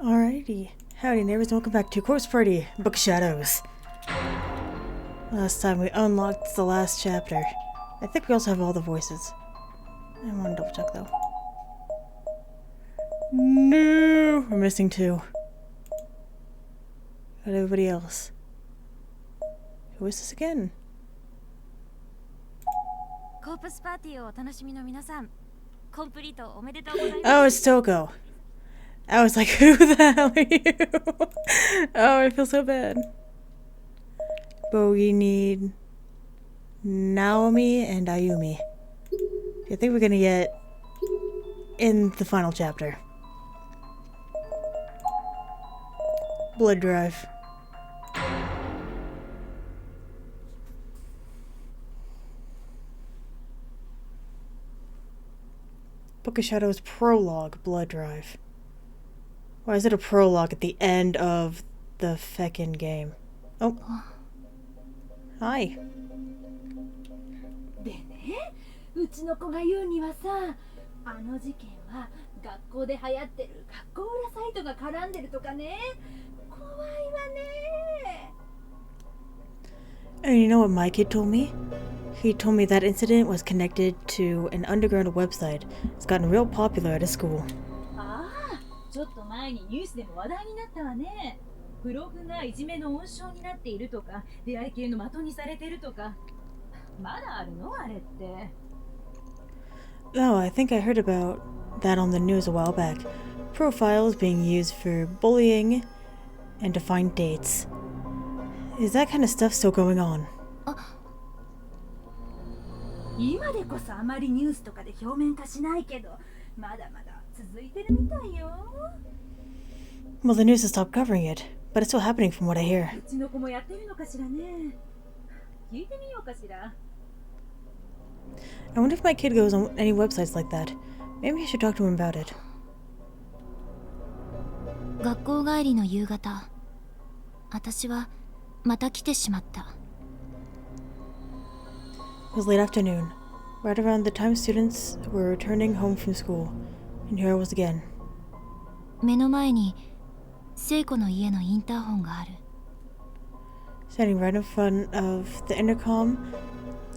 Alrighty. Howdy neighbors and welcome back to Corpse Party, Book Shadows. Last time we unlocked the last chapter. I think we also have all the voices. I want to double check though. No! We're missing two. Got everybody else. Who is this again? Oh, it's Toko. I was like, who the hell are you? Oh, I feel so bad. But we need Naomi and Ayumi. I think we're gonna get in the final chapter. Blood Drive. Book of Shadows Prologue, Blood Drive. Why is it a prologue at the end of the feckin' game? Oh. Hi. でね、うちの子が言うにはさ、あの事件は学校で流行ってる学校裏サイトが絡んでるとかね。怖いわね。 And you know what my kid told me? He told me that incident was connected to an underground website. It's gotten real popular at his school. ああ、ちょっと前にニュースでも話題になったわね。ブログがいじめの温床になっているとか、出会い系の的にされてるとか。まだあるのあれって。 Oh, I think I heard about that on the news a while back. Profiles being used for bullying and to find dates. Is that kind of stuff still going on? 今でこそあまりニュースとかで表面化しないけど、まだまだ続いてるみたいよ。 Well, the news has stopped covering it, but it's still happening from what I hear. うちの子もやってるのかしらね。聞いてみようかしら。 I wonder if my kid goes on any websites like that. Maybe I should talk to him about it. 学校帰りの夕方、私はまた来てしまった。 It was late afternoon, right around the time students were returning home from school, and here I was again. 目の前に聖子の家のインターホンがある。 Standing right in front of the intercom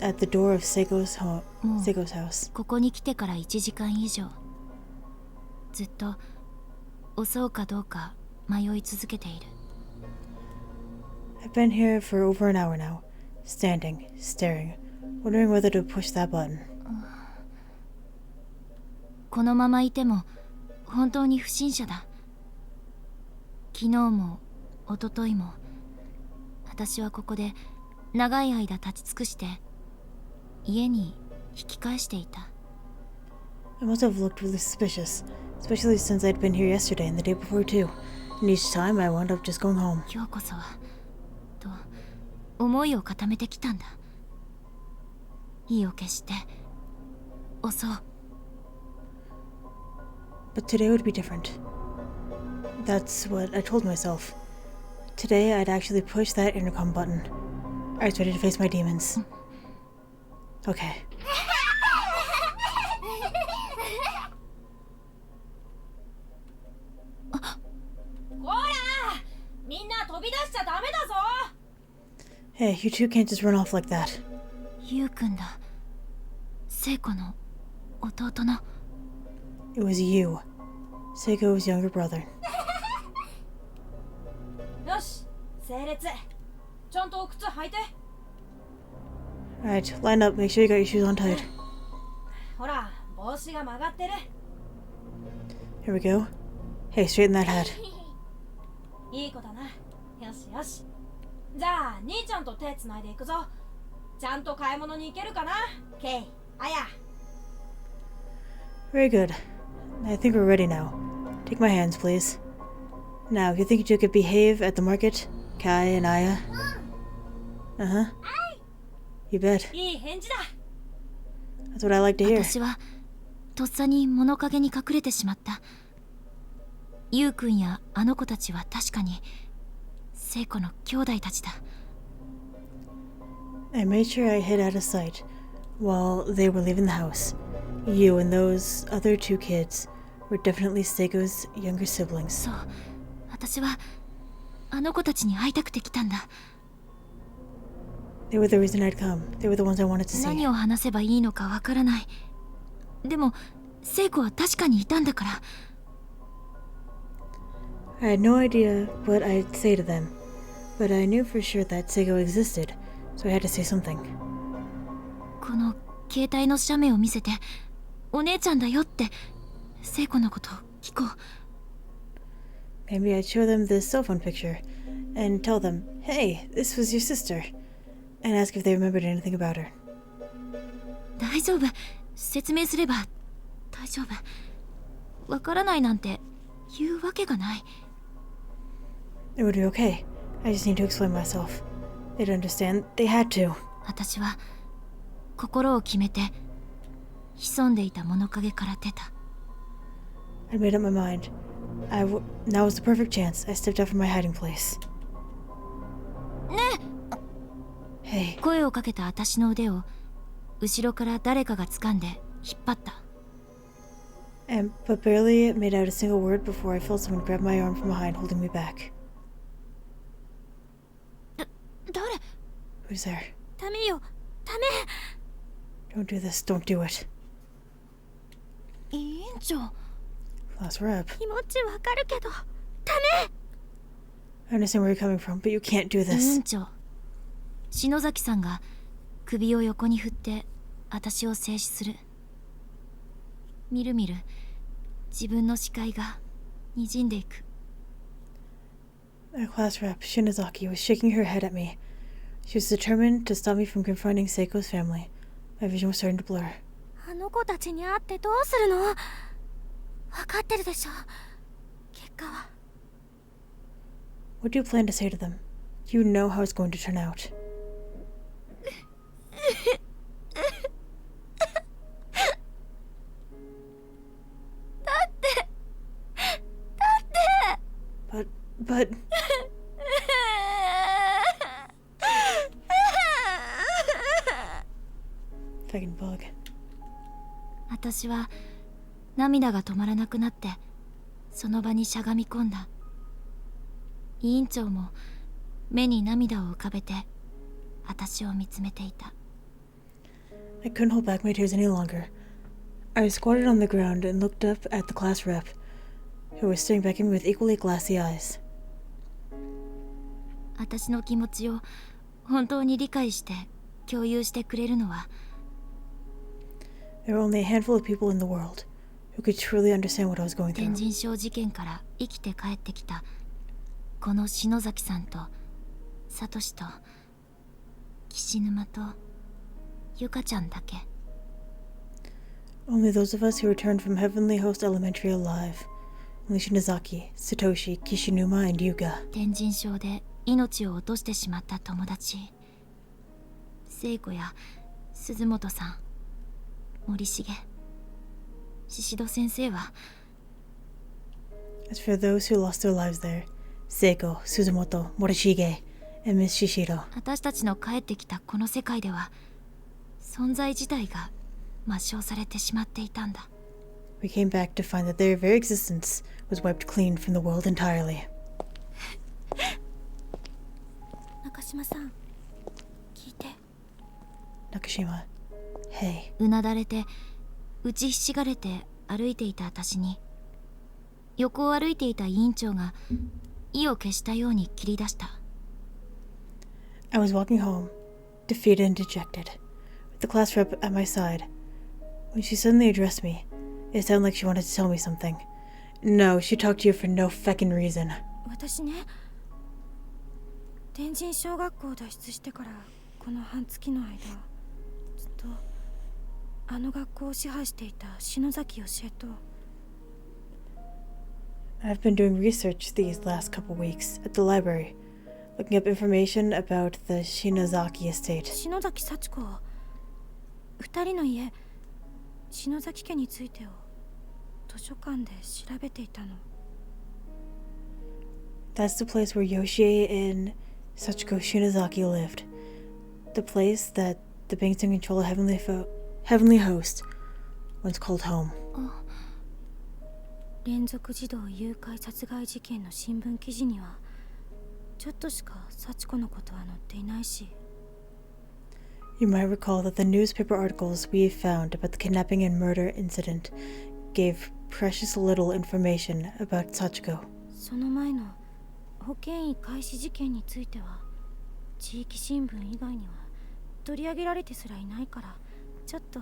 at the door of Seiko's house. ここに来てから1時間以上、ずっと襲うかどうか迷い続けている。 I've been here for over an hour now, standing, staring, wondering whether to push that button. このままいても本当に不審者だ。昨日も一昨日も私はここで長い間立ち尽くして家に引き返していた。 I must have looked really suspicious, especially since I'd been here yesterday and the day before too. And each time I wound up just going home. 今日こそはと思いを固めてきたんだ。意を決して襲う。 But today would be different. That's what I told myself. Today I'd actually push that intercom button. I was ready to face my demons. Okay. ほら、みんな飛び出しちゃダメだぞ。 Hey, you two can't just run off like that. ゆうくんだ。聖子の弟の。 It was you, Seiko's younger brother. よし、整列。ちゃんとお靴履いて。 Alright, line up, make sure you got your shoes on tight. ほら、帽子が曲がってる。 Here we go. Hey, straighten that hat. いい子だな。よしよし。じゃあ、兄ちゃんと手つないでいくぞ。ちゃんと買い物に行けるかな、ケイ、アヤ。 Very good. I think we're ready now. Take my hands, please. Now, if you think you could behave at the market, Kai and Aya? Uh-huh. You bet. いい返事だ。 That's what I like to hear. 私はとっさに物陰に隠れてしまった。ゆうくんやあの子たちは確かに聖子の兄弟たちだ。 I made sure I hid out of sight while they were leaving the house. You and those other two kids were definitely Seiko's younger siblings. そう、私はあの子たちに会いたくて来たんだ。 They were the reason I'd come. They were the ones I wanted to see. 何を話せばいいのかわからない。でも聖子は確かにいたんだから。 I had no idea what I'd say to them, but I knew for sure that Seigo existed, so I had to say something. この携帯の写メを見せて、お姉ちゃんだよって聖子のこと聞こう。 Maybe I'd show them this cell phone picture and tell them, hey, this was your sister, and ask if they remembered anything about her. 大丈夫、説明すれば大丈夫。わからないなんて言うわけがない。 It would be okay. I just need to explain myself. They'd understand. They had to. 私は心を決めて潜んでいた物陰から出た。 I'd made up my mind. Now was the perfect chance. I stepped out from my hiding place. ね Hey, 声をかけた私の腕を後ろから誰かが掴んで引っ張った。 but barely made out a single word before I felt someone grab my arm from behind, holding me back. 誰？ Who's there? ダメよ、ダメ。 Don't do this. Don't do it. 委員長、 Class rep. 気持ちわかるけどダメ。 I understand where you're coming from, but you can't do 委 this. 員長、篠崎さんが首を横に振って私を制止する。みるみる自分の視界が滲んでいく。 Our class rep, Shinozaki, was shaking her head at me. She was determined to stop me from confronting Seiko's family. My vision was starting to blur. あの子たちに会ってどうするの？わかってるでしょ、結果は。 What do you plan to say to them? You know how it's going to turn out. But... Fucking bug. 私は涙が止まらなくなってその場にしゃがみ込んだ。委員長も目に涙を浮かべて私を見つめていた。 I couldn't hold back my tears any longer. I squatted on the ground and looked up at the class rep, who was staring back at me with equally glassy eyes. 私の気持ちを本当に理解して共有してくれるのは There were only a handful of people in the world who could truly understand what I was going 天 through. 神症事件から生きて帰ってきたこの篠崎さんとサトシと岸沼とゆかちゃんだけ。 Only those of us who returned from Heavenly Host Elementary alive. Only Shinozaki, Satoshi, Kishinuma, and Yuga. 天神症で命を落としてしまった友達、聖子や鈴本さん、森重、宍戸先生は As for those who lost their lives there, Seiko, Suzumoto, Morishige, and Miss Shishiro. 私たちの帰ってきたこの世界では存在自体が抹消されてしまっていたんだ。 We came back to find that their very existence was wiped clean from the world entirely. 中島さん、聞いて。 Nakashima, hey. うなだれて打ちひしがれて歩いていた私に横を歩いていた委員長が意を消したように切り出した。 I was walking home, defeated and dejected, with the class rep at my side. When she suddenly addressed me, it sounded like she wanted to tell me something. No, she talked to you for no feckin' reason. 私ね、天神小学校を脱出してからこの半月の間、ずっとあの学校を支配していた篠崎義恵と I've been doing research these last couple weeks at the library, looking up information about the Shinozaki estate. 篠崎幸子、二人の家、篠崎家についてを図書館で調べていたの。 That's the place where Yoshie and Sachiko Shinozaki lived. The place that the beings in control of Heavenly Host once called home. 連続児童誘拐殺害事件の新聞記事にはちょっとしか幸子のことは載っていないし。 You might recall that the newspaper articles we found about the kidnapping and murder incident gave precious little information about Sachiko. その前の保健医開始事件については地域新聞以外には取り上げられてすらいないからちょっと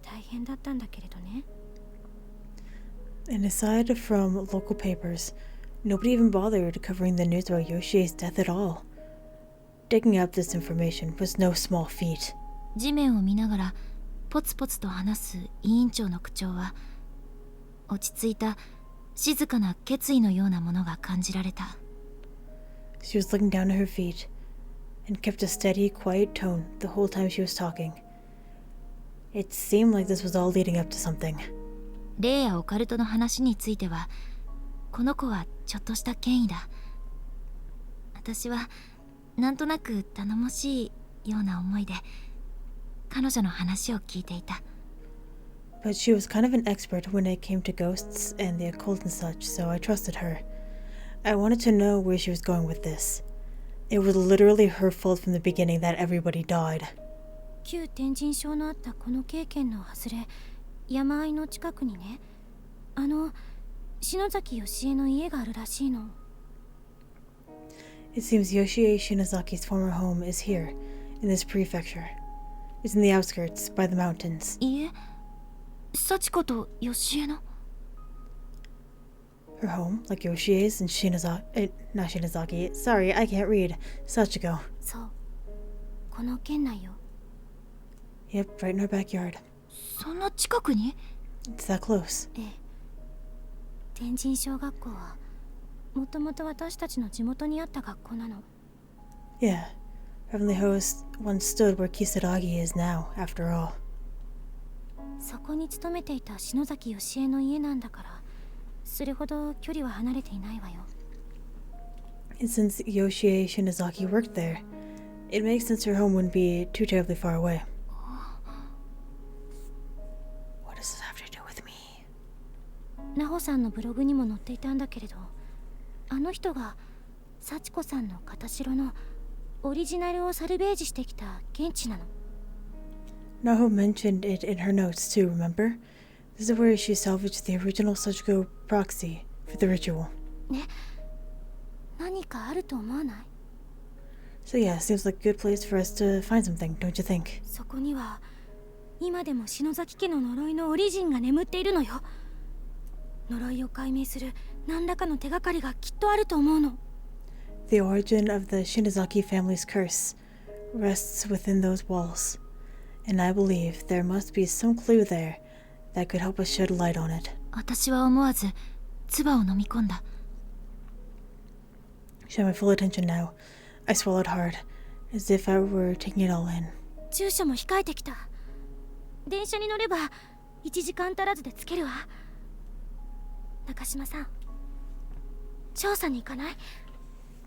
大変だったんだけれどね。 And aside from local papers, nobody even bothered covering the news about Yoshie's death at all. Digging up this information was no small feat. 地面を見ながらポツポツと話す委員長の口調は落ち着いた静かな決意のようなものが感じられた。 She was looking down at her feet and kept a steady, quiet tone the whole time she was talking. It seemed like this was all leading up to something. 霊やオカルトの話についてはこの子はちょっとした権威だ。私はなんとなく頼もしいような思いで彼女の話を聞いていた。 But she was kind of an expert when it came to ghosts and the occult and such, so I trusted her. I wanted to know where she was going with this. It was literally her fault from the beginning that everybody died. 旧天神症のあったこの経験の外れ、山あいの近くにね、篠崎義恵の家があるらしいの。 It seems Yoshie Shinazaki's former home is here, in this prefecture. It's in the outskirts, by the mountains. いえ、幸子と義恵の Her home, like Yoshie's, and not Shinazaki. Sorry, I can't read. Sachiko. そう、この県内よ。 Yep, right in her backyard. そんな近くに？ It's that close. ええ、天神小学校はもともと私たちの地元にあった学校なの。 Yeah, Heavenly Host once stood where Kisaragi is now, after all. そこに勤めていた篠崎義恵の家なんだから、それほど距離は離れていないわよ。 And since Yoshie Shinazaki worked there, it makes sense her home wouldn't be too terribly far away. What does this have to do with me? 奈穂さんのブログにも載っていたんだけれど、あの人が幸子さんの片白のオリジナルをサルベージしてきた現地なの。 Naho mentioned it in her notes too, remember? This is where she salvaged the original Sachiko proxy for the ritual. ね、何かあると思わない？ So yeah, seems like a good place for us to find something, don't you think? そこには今でも篠崎家の呪いのオリジンが眠っているのよ。呪いを解明する何らかの手がかりがきっとあると思うの。 The origin of the Shinazaki family's curse rests within those walls, and I believe there must be some clue there that could help us shed light on it. 私は思わず唾を飲み込んだ。 She had my full attention now. I swallowed hard, as if I were taking it all in. 住所も控えてきた。電車に乗れば1時間足らずで着けるわ。中島さん、調査に行かない？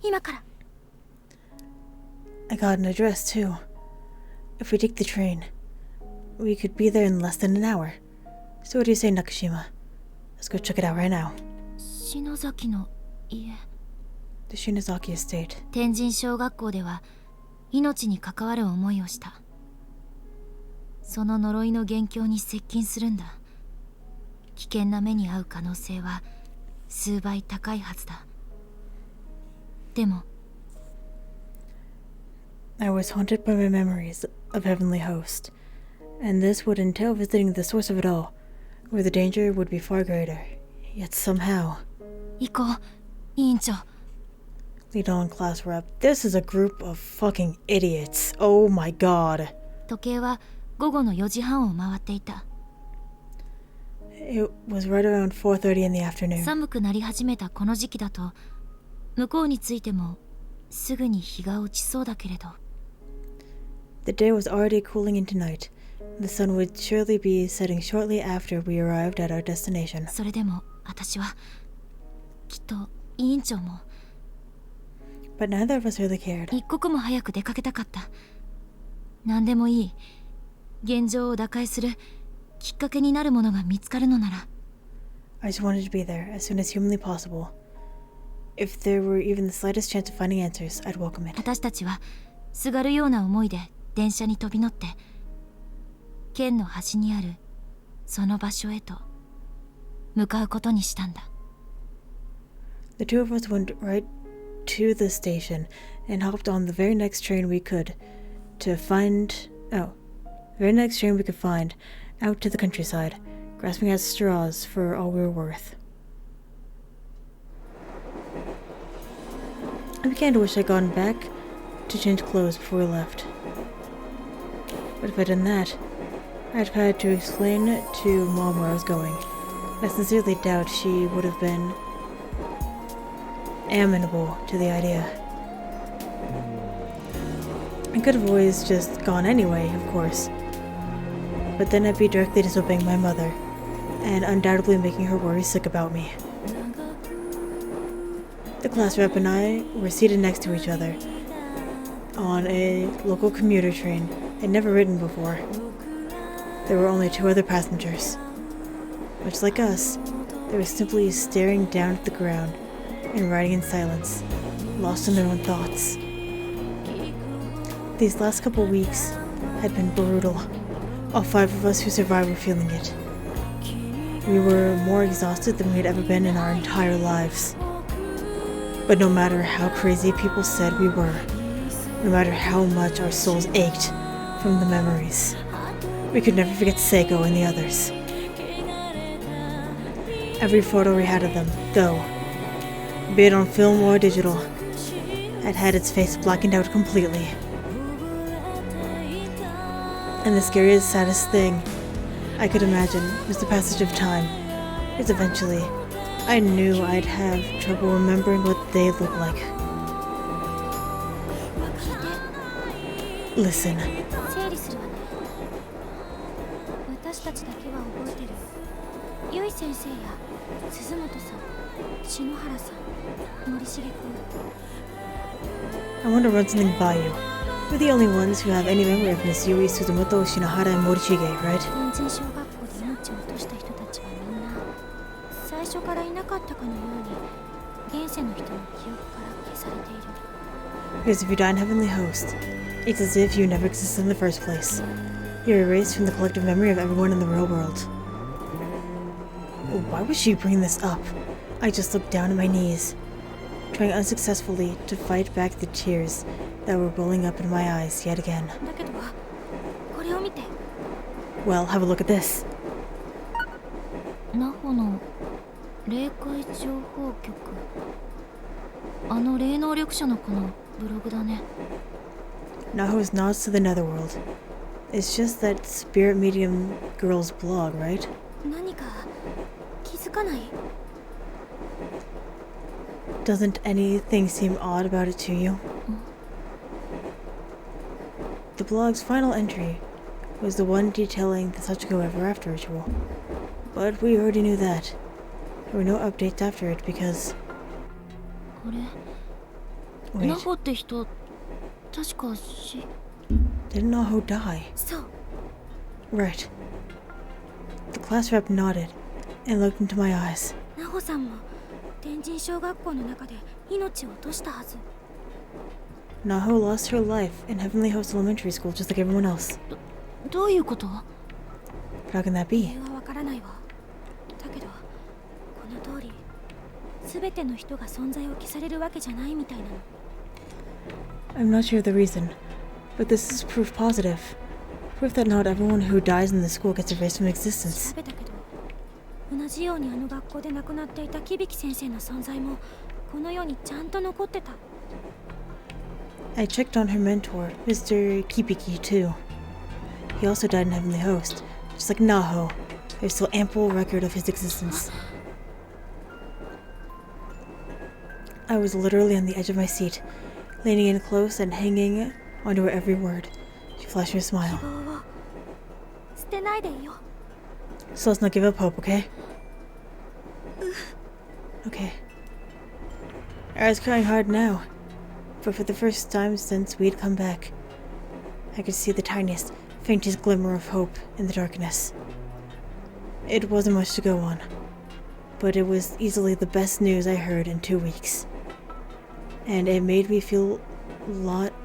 今から。 I got an address too. If we take the train, we could be there in less than an hour. So what do you say, Nakashima? Let's go check it out right now. 篠崎の家。 The Shinazaki estate. 天神小学校では命に関わる思いをした。その呪いの元凶に接近するんだ。危険な目に遭う可能性は数倍高いはずだ。でも I was haunted by my memories of Heavenly Host, and this would entail visiting the source of it all, where the danger would be far greater. Yet somehow... 行こう、委員長。 Lead on, class rep. This is a group of fucking idiots. Oh my god. 時計は午後の4時半を回っていた。 It was right around 4:30 in the afternoon. 寒くなり始めたこの時期だと向こうに着いてもすぐに日が落ちそうだけれど。 The day was already cooling into night. The sun would surely be setting shortly after we arrived at our destination. それでも私はきっと委員長も But neither of us really cared. 一刻も早く出かけたかった。何でもいい。現状を打開するきっかけになるものが見つかるのなら。I just wanted to be there as soon as humanly possible. If there were even the slightest chance of finding answers, I'd welcome it. 私たちはすがるような思いで電車に飛び乗って県の端にあるその場所へと向かうことにしたんだ。 The two of us went right to the station and hopped on the very next train we could find out to the countryside, grasping at straws for all we were worth. I began to wish I'd gone back to change clothes before we left. But if I'd done that, I'd have had to explain to Mom where I was going. I sincerely doubt she would have been amenable to the idea. I could have always just gone anyway, of course. But then I'd be directly disobeying my mother, and undoubtedly making her worry sick about me. The class rep and I were seated next to each other on a local commuter train I'd never ridden before. There were only 2 other passengers. Much like us, they were simply staring down at the ground and riding in silence, lost in their own thoughts. These last couple weeks had been brutal. All 5 of us who survived were feeling it. We were more exhausted than we had ever been in our entire lives. But no matter how crazy people said we were, no matter how much our souls ached from the memories, we could never forget Seiko and the others. Every photo we had of them, though, be it on film or digital, had had its face blackened out completely. And the scariest, saddest thing I could imagine was the passage of time, as eventually I knew I'd have trouble remembering what they looked like. Listen. 整理するわね。私たちだけは覚えてる。ゆい先生や鈴本さん、篠原さん、森重君。I want to run something by you. We're the only ones who have any memory of Miss Yui, Suzumoto, Shinohara, and Morishige, right? 天神小学校で命を落とした人たちはみんな最初からいなかったかのように現世の人の記憶から消されている。 Because if you die in Heavenly Host, it's as if you never existed in the first place. You're erased from the collective memory of everyone in the real world. Why would she bring this up? I just looked down at my knees, trying unsuccessfully to fight back the tears that were welling up in my eyes yet again. だけどこれを見て。 Well, have a look at this. ナホの霊界情報局。あの霊能力者の子のブログだね。 Naho's nods to the netherworld. It's just that spirit medium girl's blog, right? 何か気づかない？ Doesn't anything seem odd about it to you? The blog's final entry was the one detailing the Sachiko Ever After ritual. But we already knew that. There were no updates after it because... あれ Wait, ナホって人確かdidn't Naho die? そう。 Right. The class rep nodded and looked into my eyes. ナホさんも天神小学校の中で命を落としたはず。 Naho lost her life in Heavenly Host Elementary School just like everyone else. どういうこと？ But how can that 理 be? 由はわからないわ。だけどこの通り全ての人が存在を消されるわけじゃないみたいなの。 I'm not sure of the reason, but this is proof positive. Proof that not everyone who dies in the school gets erased from existence. 調べたけど同じようにあの学校で亡くなっていた響先生の存在もこの世にちゃんと残ってた。 I checked on her mentor, Mr. Kipiki, too. He also died in Heavenly Host. Just like Naho, there's still ample record of his existence. I was literally on the edge of my seat, leaning in close and hanging onto her every word. She flashed me a 希 smile. 望を捨てないでいよ。 So let's not give up hope, okay? Okay. I was crying hard now, but for the first time since we'd come back, I could see the tiniest, faintest glimmer of hope in the darkness. It wasn't much to go on, but it was easily the best news I heard in 2 weeks. And it made me feel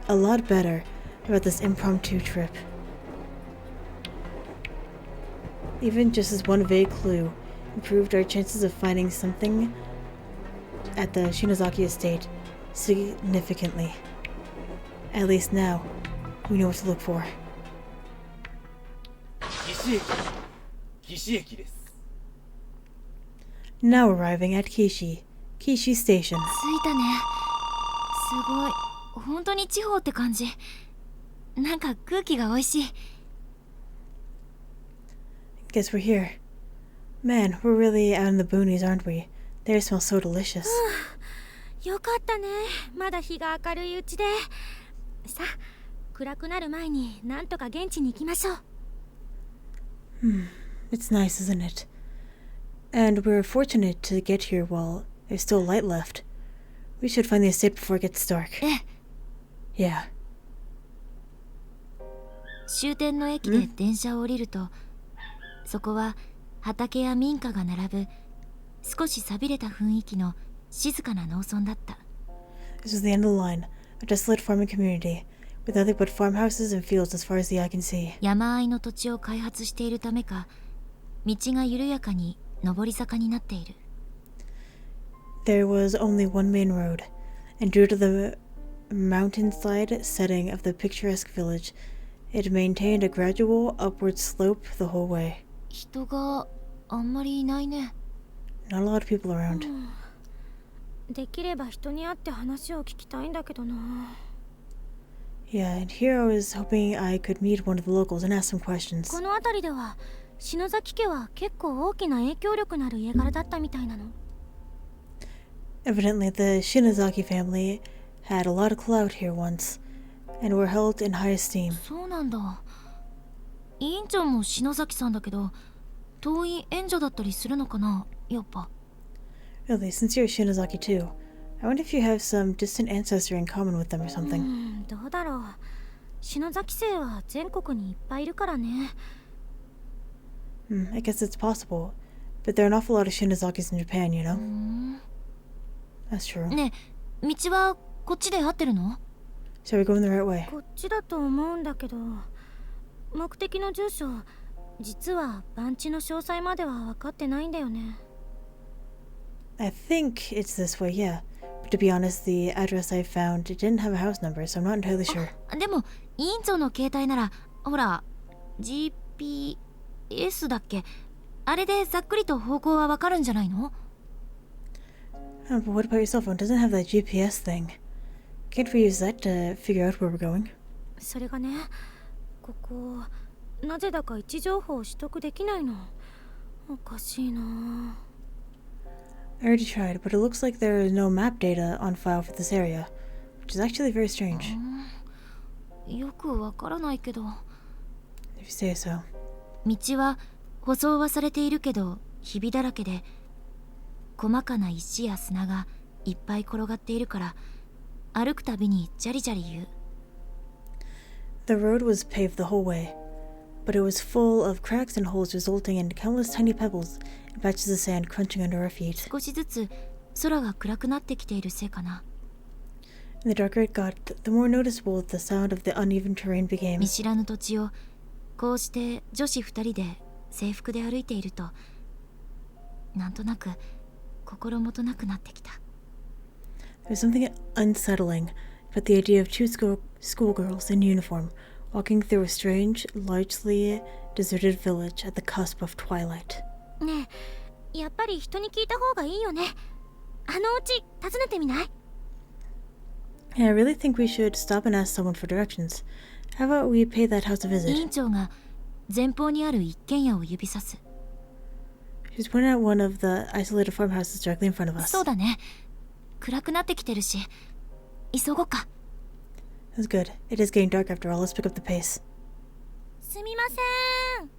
a lot better about this impromptu trip. Even just as one vague clue improved our chances of finding something at the Shinozaki estate significantly. At least now, we know what to look for. 岸駅です。 Now arriving at Kishi Station. 着いたね。すごい。本当に地方って感じ。なんか空気が美味しい。Guess we're here. Man, we're really out in the boonies, aren't we? They smell so delicious. よかったね。まだ日が明るいうちで。さあ、暗くなる前になんとか現地に行きましょう。It's nice, isn't it? And we're fortunate to get here while there's still light left. We should find the estate before it gets dark. Yeah. 終点の駅で電車を降りると、そこは畑や民家が並ぶ少し寂れた雰囲気の静かな農村だった。 This was the end of the line, a desolate farming community, with nothing but farmhouses and fields as far as the eye can see. 山あいの土地を開発しているためか、道が緩やかに上り坂になっている。 There was only one main road, and due to the mountainside setting of the picturesque village, it maintained a gradual upward slope the whole way. 人があんまりいないね。 Not a lot of people around. できれば人に会って話を聞きたいんだけどな。Yeah, and here I was hoping I could meet one of the locals and ask some questions. この辺りでは篠崎家は結構大きな影響力のある家柄だったみたいなの。Evidently, the Shinozaki family had a lot of clout here once, and were held in high esteem. そうなんだ。委員長も篠崎さんだけど、遠い縁者だったりするのかな、やっぱ。 Really, since you're Shinozaki too, I wonder if you have some distant ancestor in common with them or something. どうだろう。篠崎姓は全国にいっぱいいるからね。I guess it's possible, but there are an awful lot of Shinozakis in Japan, you know? That's true. ねえ、道はこっちで合ってるの？ Shall we go in the right way? こっちだと思うんだけど、目的の住所、実は番地の詳細までは分かってないんだよね。I think it's this way, yeah. But to be honest, the address I found didn't have a house number, so I'm not entirely sure. でも委員長の携帯なら、ほら GPS だっけ？あれでざっくりと方向はわかるんじゃないの？ But what about your cell phone? It doesn't have that GPS thing. Can't we use that to figure out where we're going? それがね、ここなぜだか位置情報を取得できないの。おかしいな。I already tried, but it looks like there is no map data on file for this area, which is actually very strange. よくわからないけど。 If you say so. 道は舗装はされているけどひびだらけで、細かな石や砂がいっぱい転がっているから歩くたびにジャリジャリ言う。 The road was paved the whole way, but it was full of cracks and holes resulting in countless tiny pebbles and patches of sand crunching under our feet. 少しずつ空が暗くなってきているせいかな。 And the darker it got, the more noticeable the sound of the uneven terrain became. 見知らぬ土地をこうして女子2人で制服で歩いていると、なんとなく心もとなくなってきた。 There was something unsettling about the idea of two schoolgirls in uniform walking through a strange, largely deserted village at the cusp of twilight. ねえ、やっぱり人に聞いた方がいいよね。あのうち訪ねてみない？ And I really think we should stop and ask someone for directions. How about we pay that house a 委 visit? 員長が前方にある一軒家を指さす。 She's pointing out one of the isolated farmhouses directly in front of us. そうだね。暗くなってきてるし、急ごうか。 That's good. It is getting dark after all. Let's pick up the pace. すみません。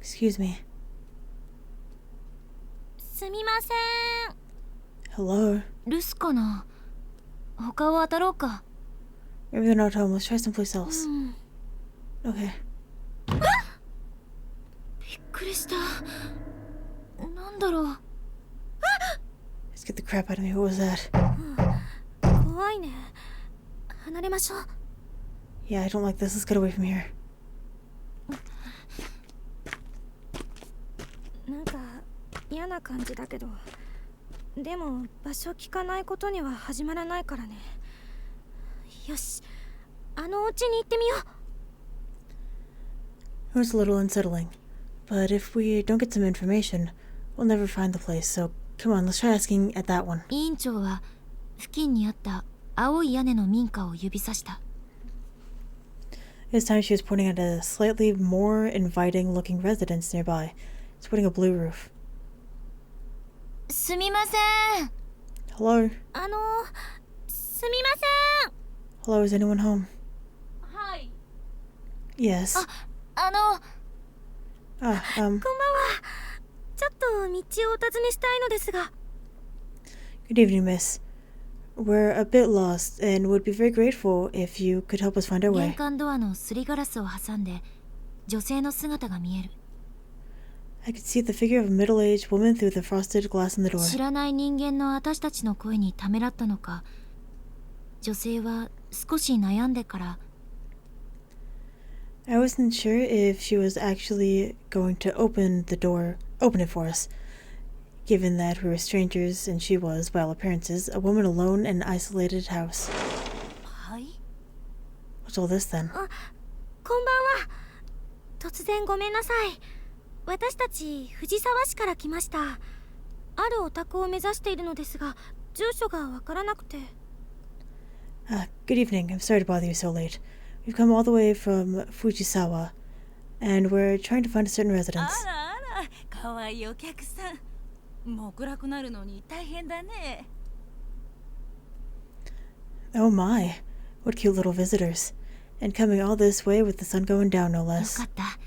Excuse me. すみません。 Hello? 留守かな？他を当たろうか。 Maybe they're not home. Let's try someplace else. Okay. びっくりした。なんだろう。crap out of me. What was that? 怖いね。離れましょう。 Yeah, I don't like this. Let's get away from here. なんか嫌な感じだけど、でも場所聞かないことには始まらないからね。よし、あのお家に行ってみよう。 It was a little unsettling, but if we don't get some information, we'll never find the place. So come on, let's try asking at that one. 委員長は付近にあった青い屋根の民家を指さした。 This time she was pointing at a slightly more inviting-looking residence nearby. It's putting a blue roof. すみません。 Hello? すみません。 Hello, is anyone home? はい。 Yes. あの Ah, こんばんは。ちょっと道をお尋ねしたいのですが。 good evening, miss. We're a bit lost and would be very grateful if you could help us find our 玄 way. 関ドアのすりガラスを挟んで女性の姿が見える。 I could see the figure of a middle-aged woman through the frosted glass in the door. 知らない人間の私たちの声にためらったのか、女性は少し悩んでから、 I wasn't sure if she was actually going to open it for us, given that we were strangers and she was, by all appearances, a woman alone in an isolated house. はい。 What's all this then? こんばんは。突然ごめんなさい。私たち藤沢市から来ました。あるお宅を目指しているのですが、住所がわからなくて。 Good evening. I'm sorry to bother you so late. We've come all the way from Fujisawa, and we're trying to find a certain residence. あらあら、かわいいお客さん。もう暗くなるのに大変だね。Oh my, what cute little visitors. And coming all this way with the sun going down, no よ less. かった。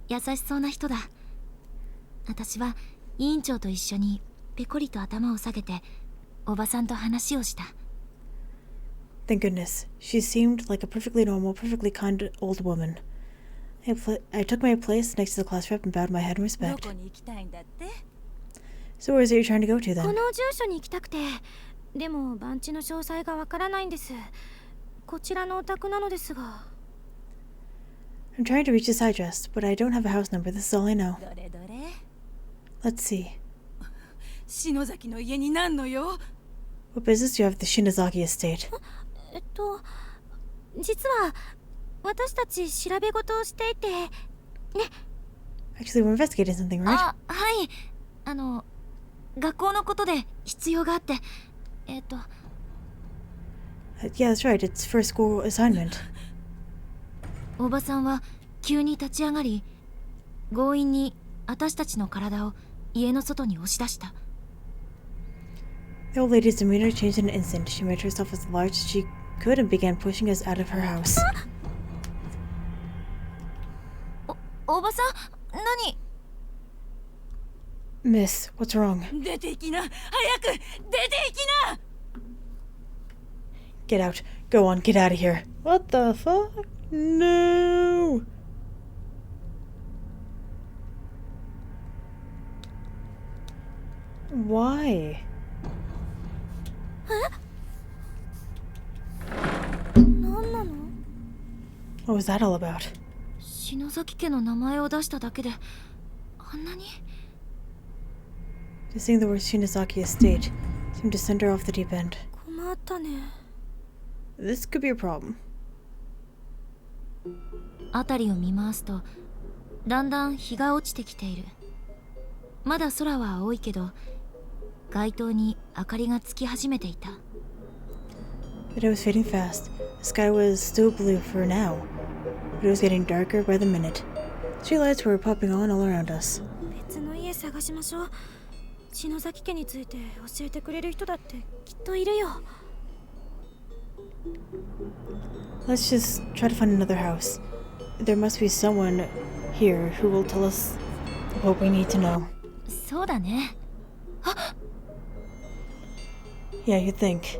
優しそうな人だ。私は委員長と一緒にペコリと頭を下げておばさんと話をした。 Thank goodness. She seemed like a perfectly normal, perfectly kind old woman. I took my place next to the class rep and bowed my head in ど respect. こに行きたいんだって So where is it you're trying to go to こ then? の住所に行きたくて。でも番地の詳細がわからないんです。こちらのお宅なのですが。 I'm trying to reach this address, but I don't have a house number. This is all I know. どれどれ Let's see. 篠崎の家になんのよ What business do you have at the Shinozaki estate? 実は私たち調べ事をしていて。 Actually, we're investigating something, right? あ、はい。学校のことで必要があって。Yeah, that's right. It's for a school assignment. おばさんは急に立ち上がり、強引に私たちの体を家の外に押し出した。 The old lady's demeanor changed in an instant. She made herself as large as she could and began pushing us out of her house. おばさん、何？ Miss, what's wrong? 出て行きな早く出て行きな Get out. Go on, get out of here. What the fuck? No! Why? 何なの？ What was that all about? 篠崎家の名前を出しただけであんなに？ Just seeing the word Shinozaki estate seemed to send her off the deep end. 困ったね。 This could be a problem. 辺りを見回すとだんだん日が落ちてきている。まだ空は青いけど街灯に明かりがつき始めていた。 The day was fading fast. The sky was still blue for now, but it was getting darker by the minute. Streetlights were popping on all around us. 別の家探しましょう。篠崎家について教えてくれる人だってきっといるよ。 Let's just try to find another house. There must be someone here who will tell us what we need to know. そうだね。 Yeah, you'd think.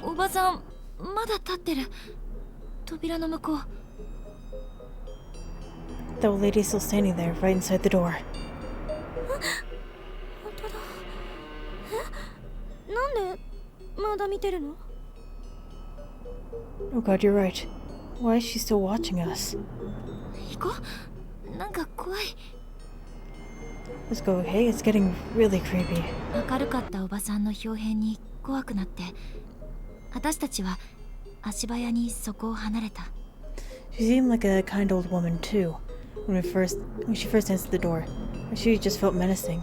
おばさんまだ立ってる。扉の向こう。 The old lady is still standing there, right inside the door. 本当だ。なんでまだ見てるの？ Oh god, you're right. Why is she still watching us? 行こう。なんか怖い。Let's go, okay? It's getting really creepy. 明るかったおばさんの表変に怖くなって、私たちは足早にそこを離れた。She seemed like a kind old woman too, when she first entered the door. She just felt menacing.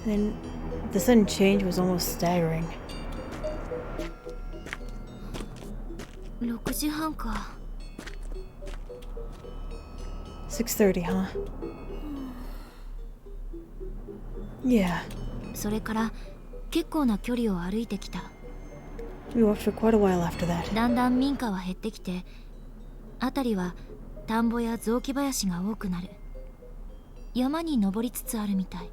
And then the sudden change was almost staggering. 6時半か。6:30, huh? Yeah. それから結構な距離を歩いてきた。We walked for quite a while after that. だんだん民家は減ってきて、辺りは田んぼや雑木林が多くなる。山に登りつつあるみたい。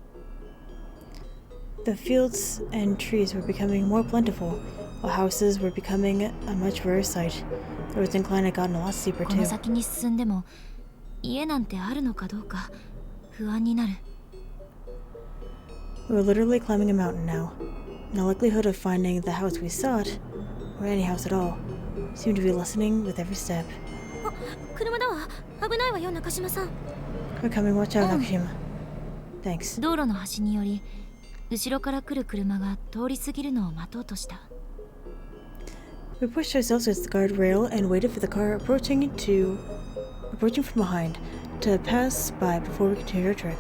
The fields and trees were becoming more plentiful, while houses were becoming a much rarer sight. The road's incline had gotten a lot steeper この too. 先に進んでも家なんてあるのかどうか不安になる。We were literally climbing a mountain now. The likelihood of finding the house we sought, or any house at all, seemed to be lessening with every step. あ、車だわ。危ないわよ、中島さん。 We're coming, watch out, Nakashima. Thanks. 道路の端により後ろから来る車が通り過ぎるのを待とうとした。 We pushed ourselves against the guardrail and waited for the car approaching from behind to pass by before we continued our trek.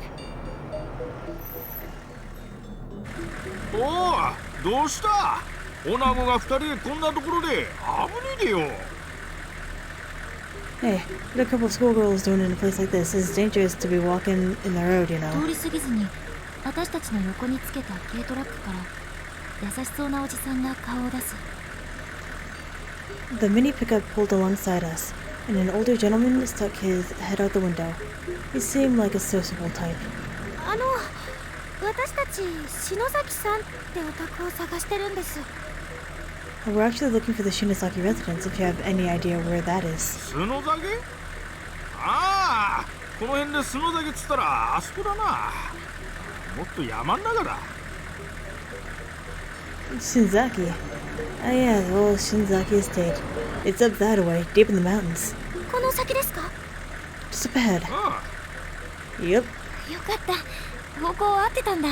おお、どうした？女子が二人でこんなところで危ねえでよ。Hey, what a couple of schoolgirls doing in a place like this? It's dangerous to be walking in the road, you 通 know. り過ぎずに私たちの横につけた軽トラックから優しそうなおじさんが顔を出す。 The mini pickup pulled alongside us, and an older gentleman stuck his head out the window. He seemed like a sociable type. 私たち篠崎さんってお宅を探してるんです。 We're actually looking for the Shinosaki residence, if you have any idea where that is. スノザゲ？ああ、この辺でスノザゲっつったらあそこだな。もっと山ん中だ。Shinzaki. Ah yeah, the old Shinzaki estate. It's up that way, deep in the mountains. この先ですか？ Just up ahead. あ Yep. よかった。方向合ってたんだ。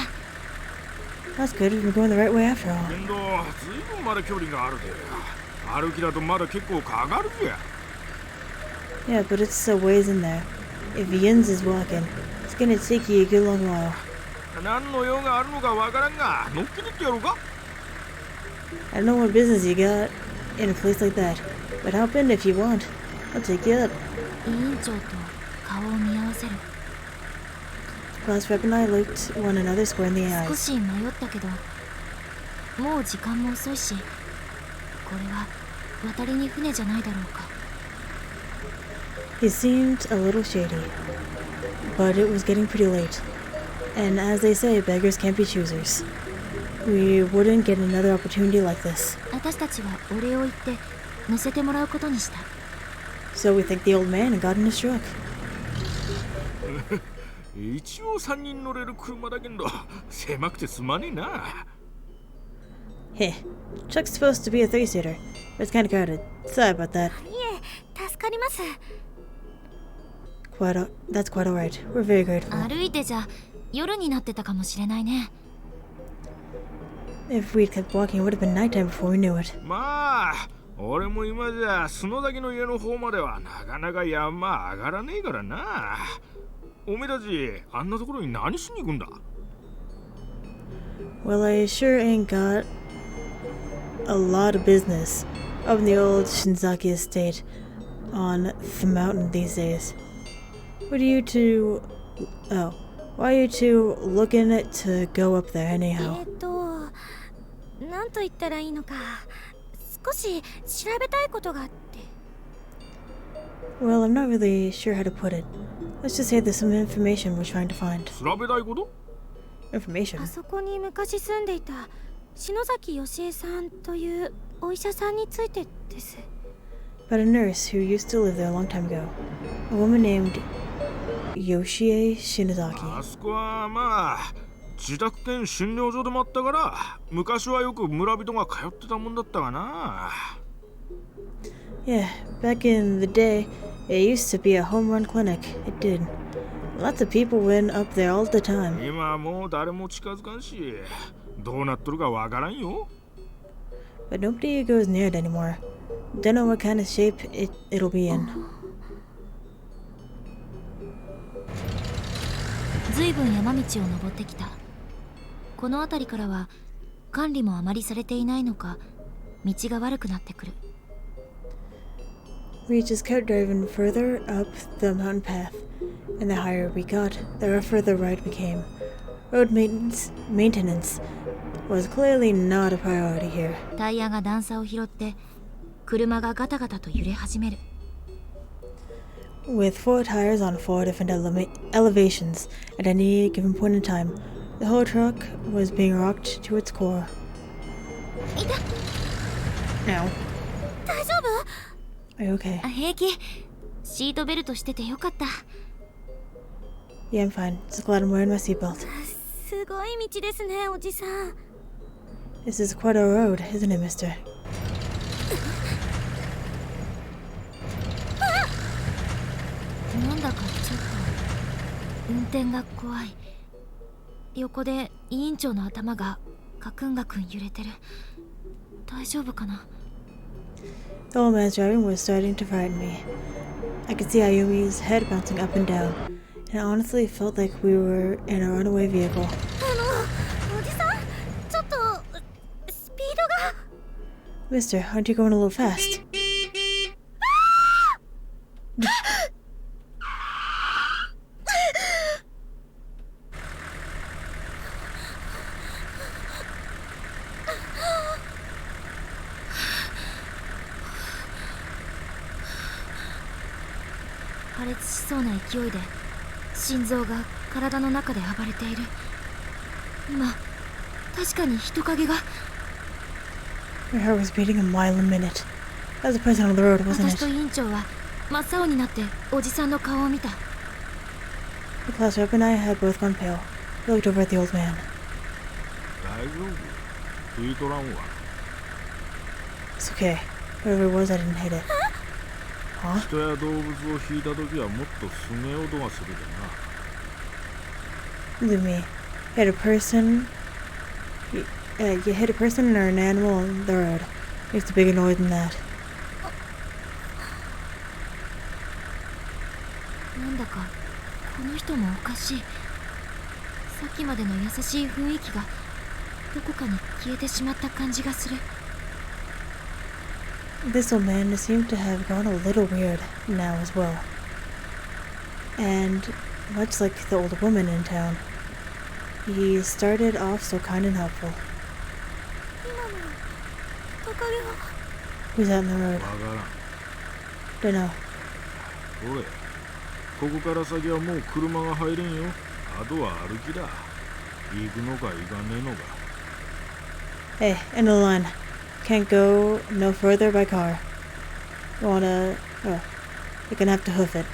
That's good, we're going the right way after あ、 all. けんどずいぶんまだ距離があるで。歩きだとまだ結構かかるぜ。 Yeah, but it's a ways in there. If Yins is walking, it's gonna take you a good long while. 何の用があるのかわからんが、乗っけてってやろうか？ I don't know what business you got in a place like that, but hop in if you want. I'll take you up. 委員長と顔を見合わせる。 Class rep and I looked one another square in the 少 eyes. し迷ったけど、もう時間も遅いし、これは渡りに船じゃないだろうか。 He seemed a little shady, but it was getting pretty late. And as they say, beggars can't be choosers. We wouldn't get another opportunity like this. 私たちはお礼を言って乗せてもらうことにした。 So we thanked the old man and got in his truck. 一応3人乗れる車だけど、狭くてすまねえな。Heh, truck's supposed to be a three-seater, but it's kinda crowded. Sorry about that. いえ、助かります。 That's quite alright. We're very grateful. 歩いてじゃ夜になってたかもしれないね。 If we'd kept walking, it would have been nighttime before we knew it. まあ、俺も今じゃ篠崎の家の方まではなかなか山上がらねえからな。おめえたち、あんなところに何しに行くんだ？ Well, I sure ain't got a lot of business up in the old Shinzaki estate on the mountain these days. What are you two... Oh, why are you two looking to go up there anyhow? なんと言ったらいいのか。少し調べたいことがあって。 Well, I'm not really sure how to put it. Let's just say there's some information we're trying to find. 調べたいこと？ Information? あそこに昔住んでいた篠崎義恵さんというお医者さんについてです。 About a nurse who used to live there a long time ago. A woman named Yoshie Shinozaki. あそこはまあ、自宅兼診療所でもあったから、昔はよく村人が通ってたもんだったがな。Yeah, back in the day, it used to be a home run clinic. It did. Lots of people went up there all the time. 今はもう誰も近づかんし、どうなっとるかわからんよ。But nobody goes near it anymore. Don't know what kind of shape it'll be in. ずいぶん山道を登ってきた。この辺りからは管理もあまりされていないのか、道が悪くなってくる。We just kept driving further up the mountain path, and the higher we got, the rougher the ride became. Road maintenance was clearly not a priority here. タイヤが段差を拾って車がガタガタと揺れ始める。With 4 tires on 4 different elevations at any given point in time, the whole truck was being rocked to its core. いた。 Now, 大丈夫？ are you okay? あ、平気。シートベルトしててよかった。Yeah, I'm fine. Just glad I'm wearing my seatbelt. すごい道ですね、おじさん。 This is quite a road, isn't it, mister? なんだかちょっと運転が怖い。横で委員長の頭がガクンガクン揺れてる。大丈夫かな？ The old man's driving was starting to frighten me. I could see Ayumi's head bouncing up and down, and it honestly felt like we were in a runaway vehicle. おじさん、ちょっとスピードが。 Mister, aren't you going a little fast? 破裂しそうな勢いで心臓が体の中で暴れている。今確かに人影が。 My heart was beating a mile a minute. That was the person on the road, wasn't 私と it? 委員長は真っ青になっておじさんの顔を見た。 The class rep and I had both gone pale. We looked over at the old man. 大丈夫？聞いとらんわ。It's okay. Whatever it was, I didn't hit it. Huh? 人や動物を引いた時はもっとすげえ音がするでな。 Believe me, you hit a person. You hit a person or an animal on the road. Makes a bigger noise than that. なんだかこの人もおかしい。さっきまでの優しい雰囲気がどこかに消えてしまった感じがする。 This old man seemed to have gone a little weird now as well. And much like the old woman in town, he started off so kind and helpful. 今のトカゲは。 Who's out in the road? わからん。 Don't know. おい、ここから先はもう車が入れんよ。あとは歩きだ。行くのか行かねえのか。 Hey, end of the line. Can't go no further by car. Wanna... Oh, you're gonna have to hoof it.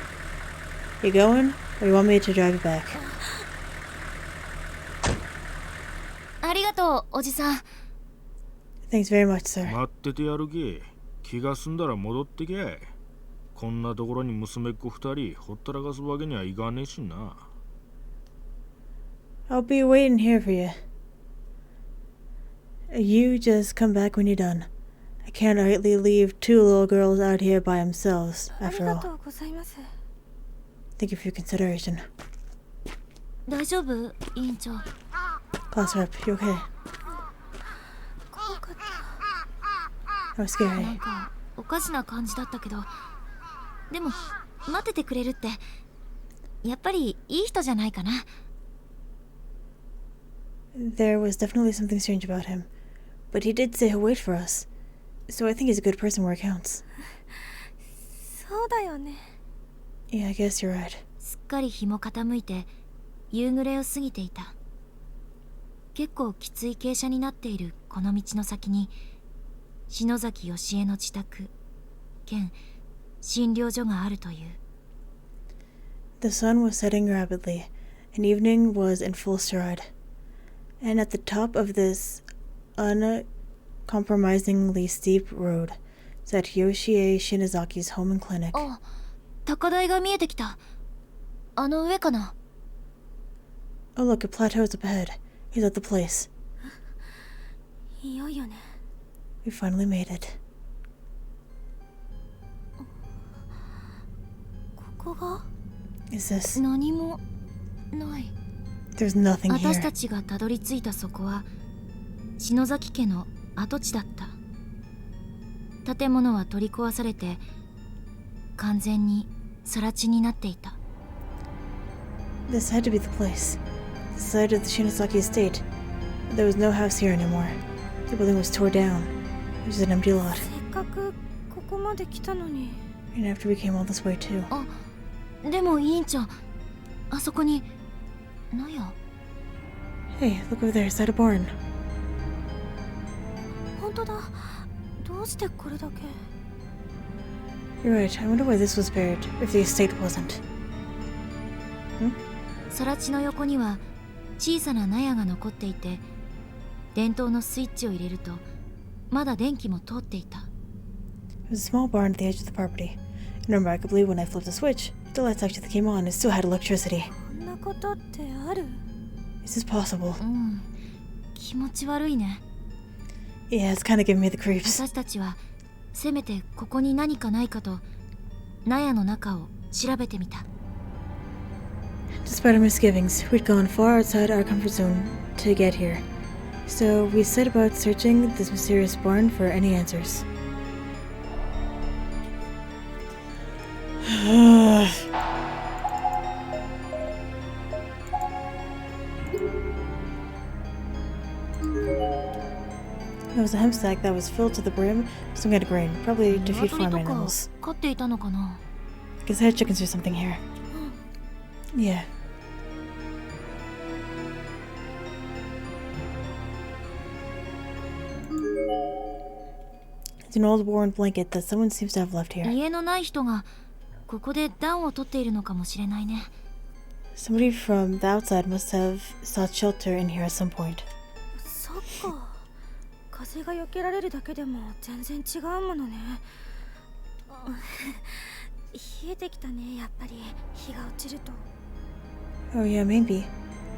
You going, or you want me to drive you back? ありがとうおじさん。 Thanks very much, sir. 待っててやるけ。気が済んだら戻ってけ。こんなところに娘っ子二人ほったらかすわけにはいかねえしな。 I'll be waiting here for you. You just come back when you're done. I can't rightly leave 2 little girls out here by themselves, あり after が all. とうございます。 Thank you for your consideration. 大丈夫委員長？ Class rep, you okay? 怖かった。 That was なん scary. かおかしな感じだったけど、でも待っててくれるってやっぱりいい人じゃないかな。 There was definitely something strange about him, but he did say he'll wait for us. So I think he's a good person where it counts. そうだよね。 Yeah, I guess you're right. すっかり日も傾いて夕暮れを過ぎていた。結構きつい傾斜になっているこの道の先に篠崎義恵の自宅兼診療所があるという。 The sun was setting rapidly, and evening was in full stride. And at the top of this uncompromisingly steep road sat Yoshie Shinazaki's home and clinic. あ、高台が見えてきた。あの上かな。 Oh look, it plateaus up ahead. He's at the place. いよいよね。 We finally made it. ここが Is this? 何もない。 There's nothing 私 here. たちがたどり着いたそこは篠崎家の跡地だった。建物は取り壊されて完全に更地になっていた。 This had to be the place. The site of the Shinozaki estate. There was no house here anymore. The building was torn down. It was an empty lot. せっかくここまで来たのに。 And after we came all this way too. あ、でも委員長、あそこに納屋。 Hey, look over there, inside a barn. 本当だ。どうしてこれだけ。 You're right, I wonder why this was buried, if the estate wasn't. 更地の横には小さな納屋が残っていて、電灯のスイッチを入れるとまだ電気も通っていた。 It was a small barn at the edge of the property. And remarkably, when I flipped the switch, the lights actually came on and still had electricity. こんなことってある？ Is this possible? うん、気持ち悪いね。 Yeah, it's kinda giving me the creeps. 私たちはせめてここに何かないかと納屋の中を調べてみた。 Despite our misgivings, we'd gone far outside our comfort zone to get here. So we set about searching this mysterious barn for any answers. It was a hemp sack that was filled to the brim with some kind of grain, probably to feed 鶏 farm とか animals. 飼っていたのかな。 I guess I had chickens or something here. Yeah. It's an old worn blanket that someone seems to have left here. 家のない人がここで暖を取っているのかもしれないね。 Somebody from the outside must have sought shelter in here at some point. そっか。風が避けられるだけでも全然違うものね。冷えてきたね、やっぱり日が落ちると。 Oh yeah, maybe.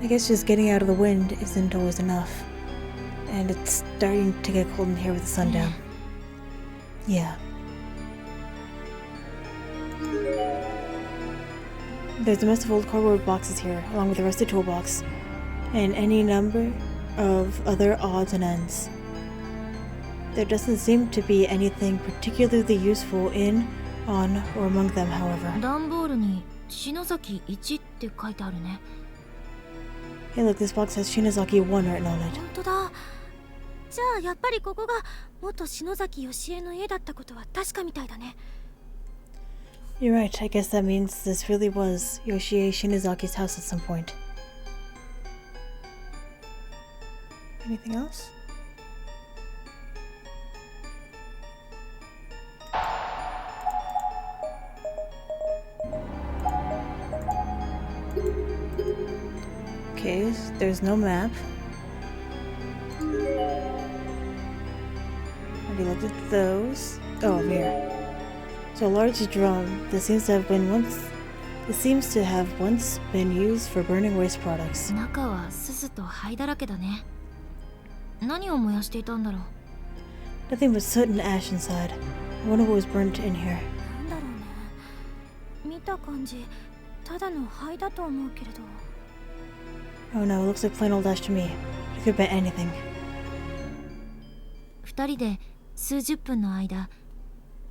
I guess just getting out of the wind isn't always enough. And it's starting to get cold in here with the sun down. Yeah. There's a mess of old cardboard boxes here, along with a rusty toolbox, and any number of other odds and ends. There doesn't seem to be anything particularly useful in, on, or among them, however. 段ボールに篠崎1って書いてあるね。 Hey look, this box has Shinozaki 1 written on it. 本当だ。じゃあやっぱりここが元篠崎義恵の家だったことは確かみたいだね。 You're right, I guess that means this really was Yoshie Shinazaki's house at some point. Anything else? Okay, there's no map. Already looked at those. Oh, over here. So a large drum that seems to have once been used for burning waste products. 中はすすと灰だらけだね。何を燃やしていたんだろう。 Nothing but soot and ash inside. I wonder what was burnt in here. なんだろうね。見た感じ、ただの灰だと思うけれど。 Oh no, it looks like plain old ash to me. It could have been anything. 二人で数十分の間、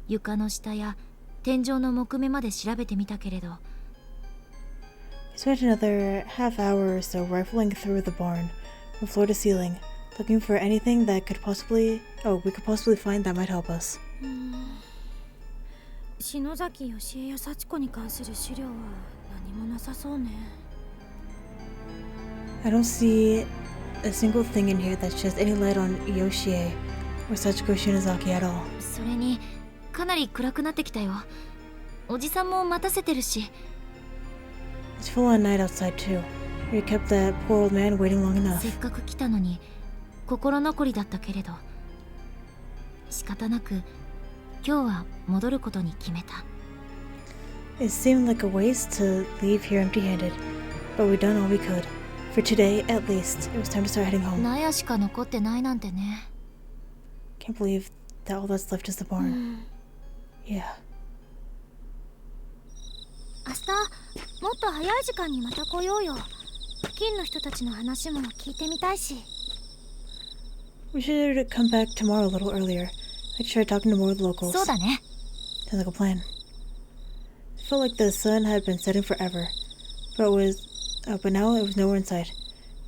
床の下や天井の木目まで調べてみたけれど、 We spent another half hour or so rifling through the barn, from floor to ceiling, looking for anything that we could possibly find that might help us. 篠崎義恵や幸子に関する資料は何もなさそうね。 I don't see a single thing in here that sheds any light on Yoshie or Sachiko Shinozaki at all. それにかなり暗くなってきたよ。おじさんも待たせてるし。 It's full on night outside too. You kept that poor old man waiting long enough. せっかく来たのに心残りだったけれど、仕方なく今日は戻ることに決めた。 It seemed like a waste to leave here empty-handed, but we've done all we could. For today, at least, it was time to start heading home. 納屋しか残ってないなんてね。 Can't believe that all that's left is the barn. Yeah. 明日もっと早い時間にまた来ようよ。付近の人たちの話も聞いてみたいし。 We should come back tomorrow a little earlier. I tried talking to more of the locals. そうだね。 Sounds like a plan. It felt like the sun had been setting forever, but now it was nowhere in sight.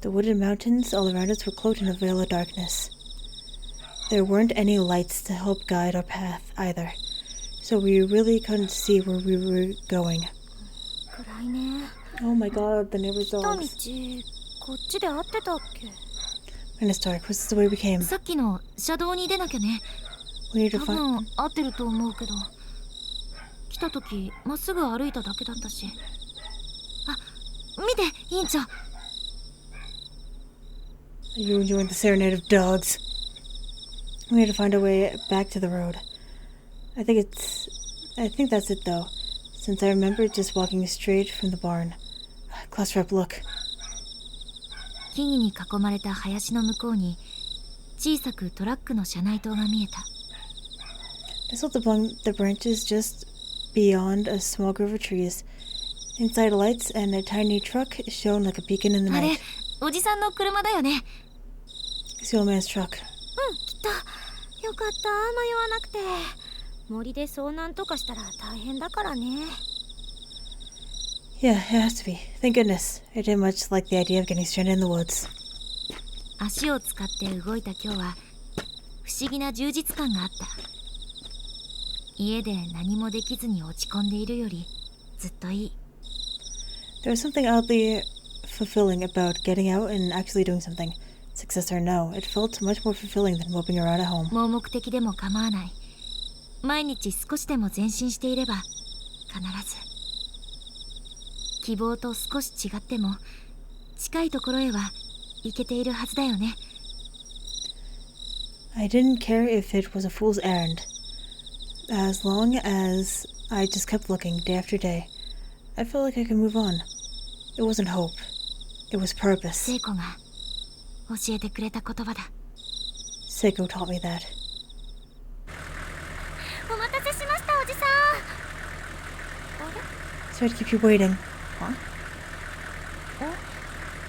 The wooded mountains all around us were cloaked in a veil of darkness. There weren't any lights to help guide our path either, so we really couldn't see where we were going. 暗いね。 Oh my god, the neighbor's 来た道 dogs. こっちで合ってたっけ？ And it's dark. Was this the way we came? さっきの車道に出なきゃね。 We need 多 to 分 find. 合ってると思うけど、来た時まっすぐ歩いただけだったし。あ、見て委員長。 You're enjoying the serenade of dogs. We need to find our way back to the road. I think that's it though, since I remember just walking straight from the barn. Classrep, look. 木々に囲まれた林の向こうに小さくトラックの車内灯が見えた。 I saw the branches just beyond a small grove of trees. Inside lights and a tiny truck shone like a beacon in the あれ、 night. おじさんの車だよね。 It's the old man's truck. 来た。よかった迷わなくて。森で遭難とかしたら大変だからね。 Yeah, it has to be. Thank goodness. I didn't much like the idea of getting stranded in the woods. 足を使って動いた今日は不思議な充実感があった。家で何もできずに落ち込んでいるよりずっといい。 There was something oddly fulfilling about getting out and actually doing something. Success or no, it felt much more fulfilling than moping around at home. 盲目的でも構わない。毎日少しでも前進していれば必ず。希望と少し違っても近いところへは行けているはずだよね。 I didn't care if it was a fool's errand. As long as I just kept looking day after day, I felt like I could move on. It wasn't hope. It was purpose. 聖子が教えてくれた言葉だ。 Seiko taught me that. お待たせしましたおじさん。あれ？ Sorry to keep you waiting.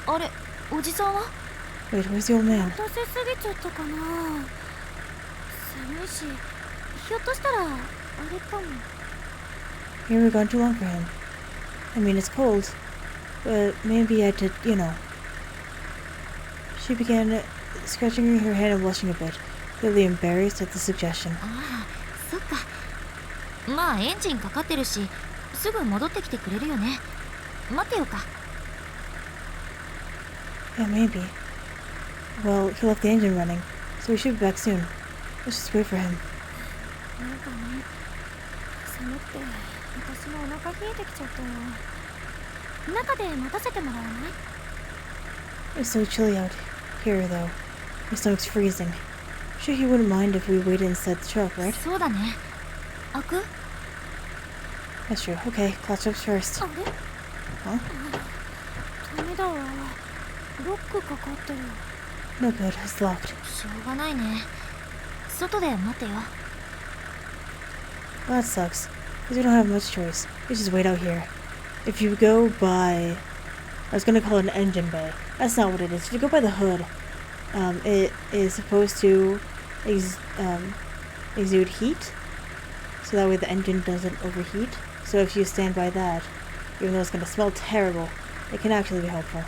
あれ、おじさんは？ Wait, where's the old man? 待たせすぎちゃったかな。寒いし、ひょっとしたらあれかも。 Here we've gone too long for him. I mean, it's cold, but maybe I did, you know. She began scratching her head and blushing a bit, clearly embarrassed at the suggestion. ああ、そっか。まあエンジンかかってるし、すぐ戻ってきてくれるよね。待ってようか。 Yeah, maybe. Well, he left the engine running, so we should be back soon. Let's just wait for him. なんかね、寒くて私もお腹冷えてきちゃったよ。中で待たせてもらわない？ It's so chilly out here, though. My stomach's freezing. Sure he wouldn't mind if we waited inside the truck, right? そうだね。開く？ That's true. Okay, clutch up first. あれ？ Huh? ダメだわ。ロックかかってる。 No good. It's locked. しょうがないね。外で待ってよ。 Well, that sucks. Because we don't have much choice. We just wait out here. If you go by... I was gonna call it an engine bay. That's not what it is. If you go by the hood, it is supposed to exude heat. So that way the engine doesn't overheat. So if you stand by that, even though it's gonna smell terrible, it can actually be helpful.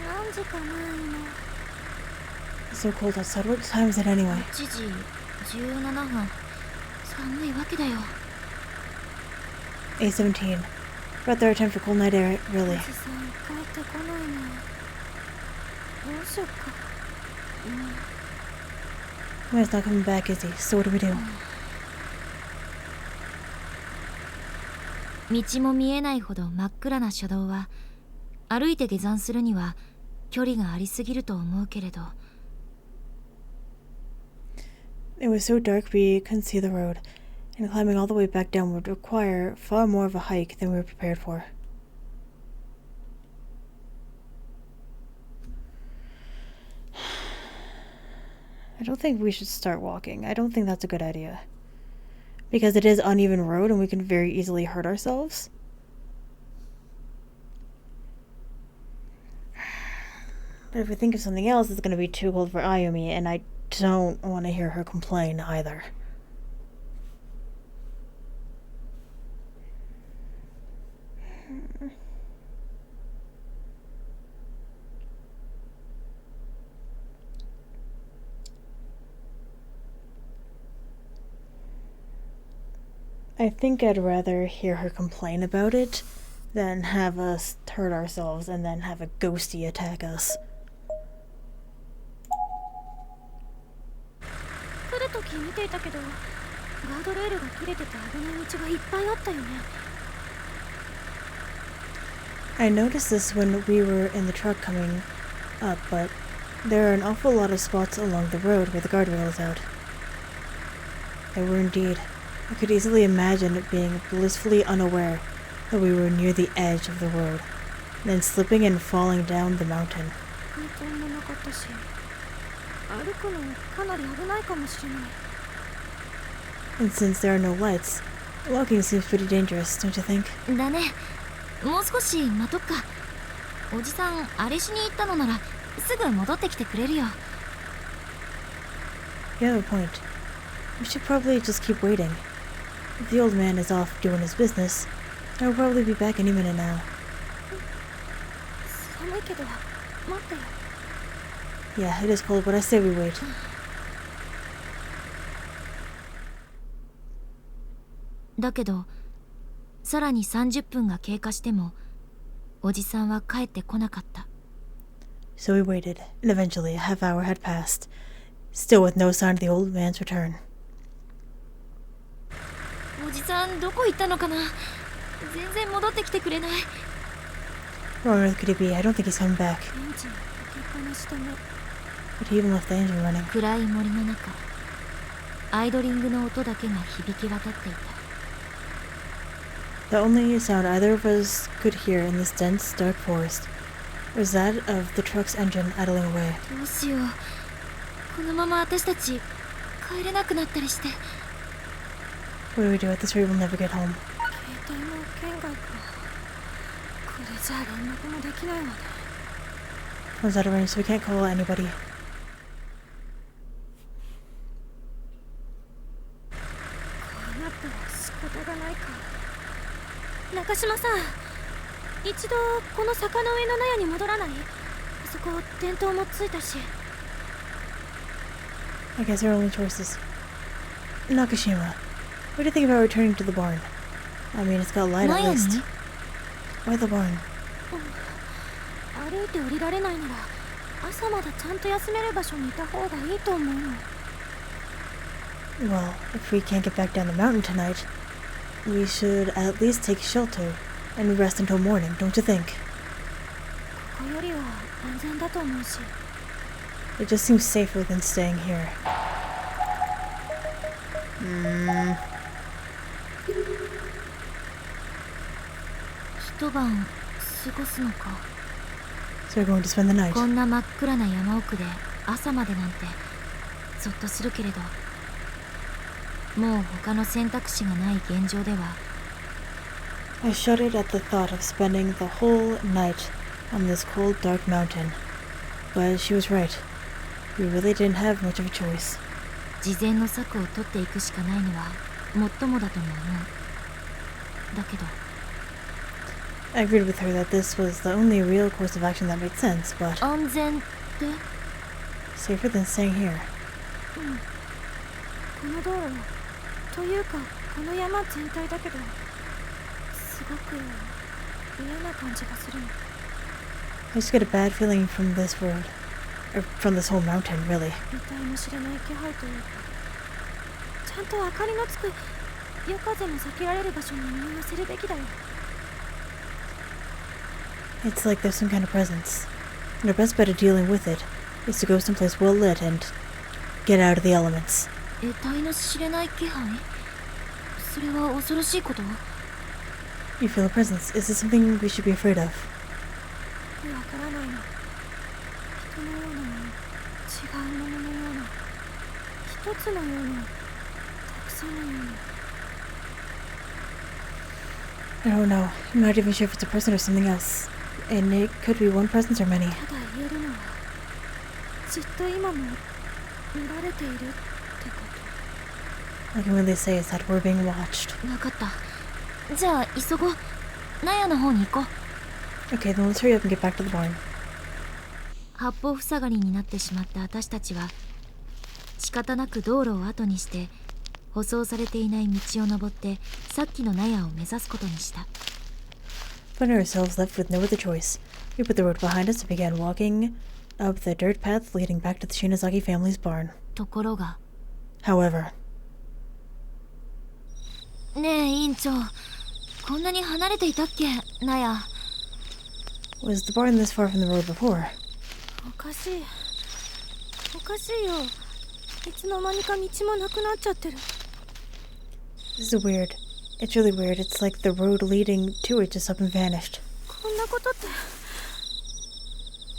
何時かな今。 It's so cold outside. What time is it anyway? 8時17分。寒いわけだよ。 8:17. About the right time for cold night air, お really. じさん帰ってこないな。どうしよっか。Man's not coming back, is he? So what do we do? 道も見えないほど真っ暗な車道は歩いて下山するには距離がありすぎると思うけれど。 It was so dark we couldn't see the road, and climbing all the way back down would require far more of a hike than we were prepared for. I don't think we should start walking. I don't think that's a good idea. Because it is uneven road and we can very easily hurt ourselves. But if we think of something else, it's going to be too cold for Ayumi, and I don't want to hear her complain either. I think I'd rather hear her complain about it than have us hurt ourselves and then have a ghosty attack us. 来る時見ていたけど、ガードレールが切れてて危ない道がいっぱいあったよね。I noticed this when we were in the truck coming up, but there are an awful lot of spots along the road where the guardrail is out. There were indeed. I could easily imagine it being blissfully unaware that we were near the edge of the road, then slipping and falling down the mountain. 回転もなかったし、歩くのかなり危ないかもしれない。 And since there are no lights, walking seems pretty dangerous, don't you think? だね。もう少し待とっか。おじさんあれしに行ったのならすぐ戻ってきてくれるよ。 You have a point. We should probably just keep waiting. If the old man is off doing his business, I will probably be back any minute now. 寒いけど、待ってよ。 Yeah, it is cold, but I say we wait. だけどさらに30分が経過してもおじさんは帰ってこなかった。 So we waited, and eventually a half hour had passed, still with no sign of the old man's return. おじさんどこ行ったのかな。全然戻ってきてくれない。 Where on earth could he be? I don't think he's coming back. エンジンかけっぱなしだね。 But he even left the engine running. 暗い森の中アイドリングの音だけが響き渡っていた。 The only sound either of us could hear in this dense, dark forest was that of the truck's engine idling away. どうしよう。このまま私たち帰れなくなったりして。 What do we do? At this rate, we'll never get home. 携帯も圏外か。これじゃあ連絡もできないわね。 Phone's out of range, so we can't call anybody. こうなったら仕方がないか。中島さん、一度この坂の上の納屋に戻らない？あそこ電灯もついたし。 I guess our only choices. Nakashima, what do you think about returning to the barn? I mean, it's got light at 納屋 least. に Why the barn? 歩いて降りられないなら朝までちゃんと休める場所にいた方がいいと思うの。 Well, if we can't get back down the mountain tonight, we should at least take shelter and rest until morning, don't you think? ここよりは安全だと思うし。 It just seems safer than staying here. 一晩過ごすのか。 So we're going to spend the night. こんな真っ暗な山奥で朝までなんてゾッとするけれど、もう他の選択肢がない現状では I shuddered at the thought of spending the whole night on this cold, dark mountain. But she was right. We really didn't have much of a choice. 事前の策を取っていくしかないのはもっともだとも思う。だけど I agreed with her that this was the only real course of action that made sense, but 安全って safer than staying here. この道路というかこの山全体だけどすごく嫌な感じがするの。 I just get a bad feeling from this road. from this whole mountain, really. 得体の知れない気配というか、ちゃんと明かりのつく夜風の避けられる場所に身を寄せるべきだよ。 It's like there's some kind of presence. And our best bet of dealing with it is to go someplace well lit and get out of the elements. 得体の知れない気配？それは恐ろしいこと？ You feel a presence. Is it something we should be afraid of? わからないの。人のようなもの、違うもののような、一つのような、たくさんのような。 I don't know. I'm not even sure if it's a person or something else. And it could be one presence or many. ただ言えるのは、じっと今も見られているってこと。 All I can really say is that we're being watched. わかった。じゃあ急ごう。納屋の方に行こう。 Okay, then let's hurry up and get back to the barn. 八方塞がりになってしまった私たちは仕方なく道路を後にして舗装されていない道を登ってさっきの納屋を目指すことにした。 Finding ourselves left with no other choice, we put the road behind us and began walking up the dirt path leading back to the Shinozaki family's barn. ところが However, ねえ委員長、こんなに離れていたっけ納屋。 was the barn this far from the road before? おかしい。おかしいよ。いつの間にか道もなくなっちゃってる。 This is weird. It's really weird. It's like the road leading to it just up and vanished. こんなことって。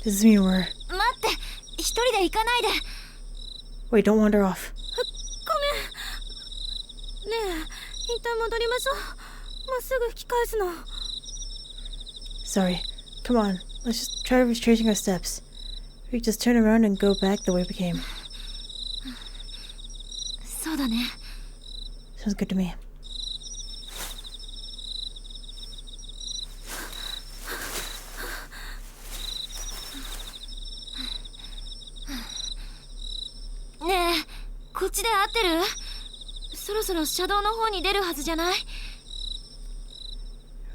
Does this mean we're... 待って、一人で行かないで。 Wait, don't wander off. ごめん。ねえ、一旦戻りましょう。まっすぐ引き返すの。 Sorry. Come on. Let's just try retracing our steps. We just turn around and go back the way we came. そうだね。 Sounds good to me. ねえ、こっちで合ってる？そろそろ車道の方に出るはずじゃない？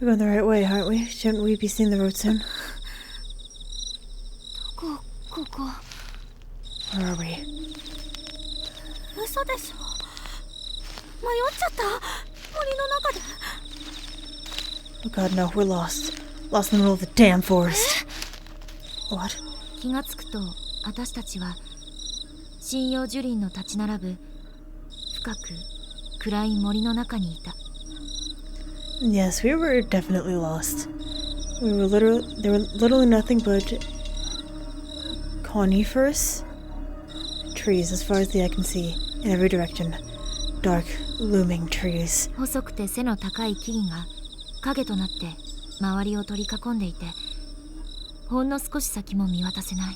We're going the right way, aren't we? Shouldn't we be seeing the road soon? ここ。 Where are we? 嘘でしょ。迷っちゃった。森の中で。 Oh god, no. We're lost. Lost in the middle of the damn forest. What? 気がつくと私たちは針葉樹林の立ち並ぶ深く暗い森の中にいた。 Yes, we were definitely lost. There were literally nothing but coniferous trees as far as the eye can see in every direction. Dark, looming trees. 細くて背の高い木々が影となって周りを取り囲んでいて、ほんの少し先も見渡せない。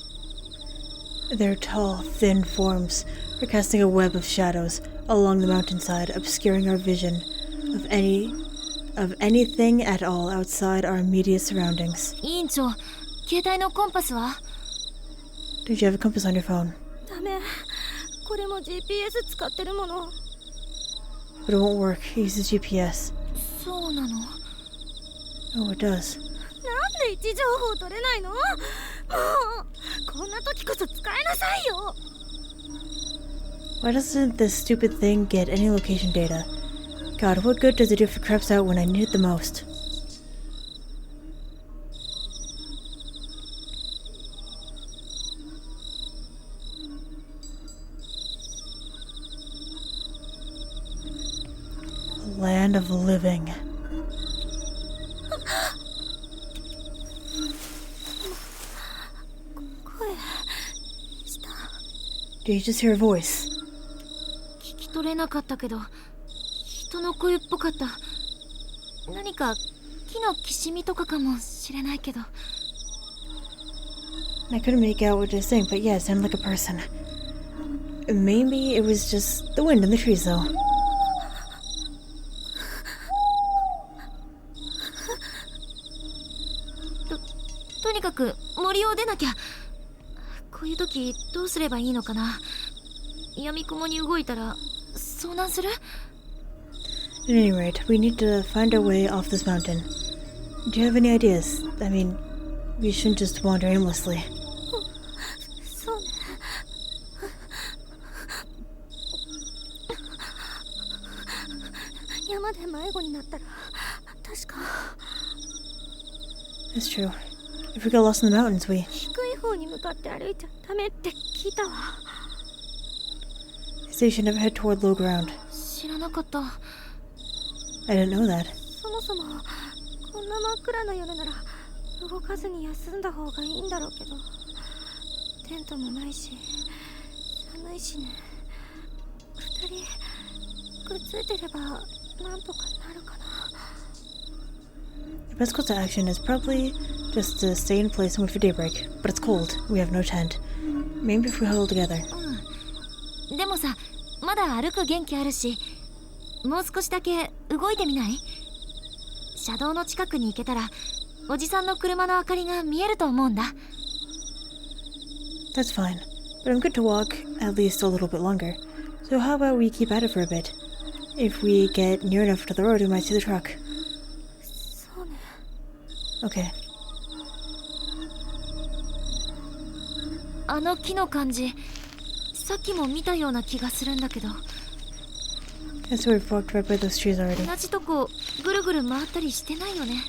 Their tall, thin forms were casting a web of shadows along the mountainside, obscuring our vision of anything at all outside our immediate surroundings. 委員長、携帯のコンパスは？ Did you have a compass on your phone? ダメ。これも GPS 使ってるもの。 But it won't work. It uses GPS. そうなの？ Oh, it does. なんで位置情報取れないの？もうこんな時こそ使いなさいよ。 Why doesn't this stupid thing get any location data? God, what good does it do if it craps out when I need it the most? A land of living. Did you just hear a voice? 聞き取れなかったけど、人の声っぽかった。何か木のきしみとかかもしれないけど。 I couldn't make out what it was saying, but yeah, it sounded like a person. Maybe it was just the wind in the trees, though. とにかく森を出なきゃ。こういう時どうすればいいのかな。闇雲に動いたら遭難する？ At any rate, we need to find our way off this mountain. Do you have any ideas? I mean, we shouldn't just wander aimlessly. そう That's true. If we get lost in the mountains, we... 低い方に向かって歩いちゃダメって聞いたわ。 They should never head toward low ground. 知らなかった。 I didn't know that. そもそもこんな真っ暗な夜なら動かずに休んだ方がいいんだろうけど、テントもないし寒いしね。二人くっついてればなんとかなるかな。 The best course of action is probably just to stay in place and wait for daybreak. But it's cold. We have no tent. Maybe if we huddle together. でもさ、まだ歩く元気あるし、もう少しだけ動いてみない？車道の近くに行けたらおじさんの車の明かりが見えると思うんだ。 That's fine. But I'm good to walk at least a little bit longer. So how about we keep at it for a bit? If we get near enough to the road, we might see the truck. そうね。 Okay. あの木の感じ、さっきも見たような気がするんだけど。 That's where we've walked right by those trees already. 同じとこぐるぐる回ったりしてないよね。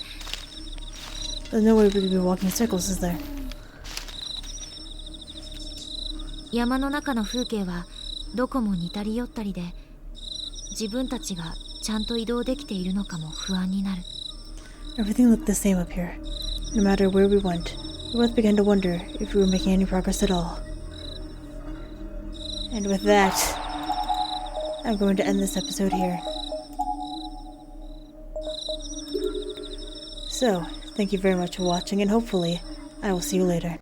There's no way we could be walking in circles, is there? 山の中の風景はどこも似たり寄ったりで、自分たちがちゃんと移動できているのかも不安になる。 Everything looked the same up here. No matter where we went, we both began to wonder if we were making any progress at all. And with that, I'm going to end this episode here. So, thank you very much for watching, and hopefully, I will see you later.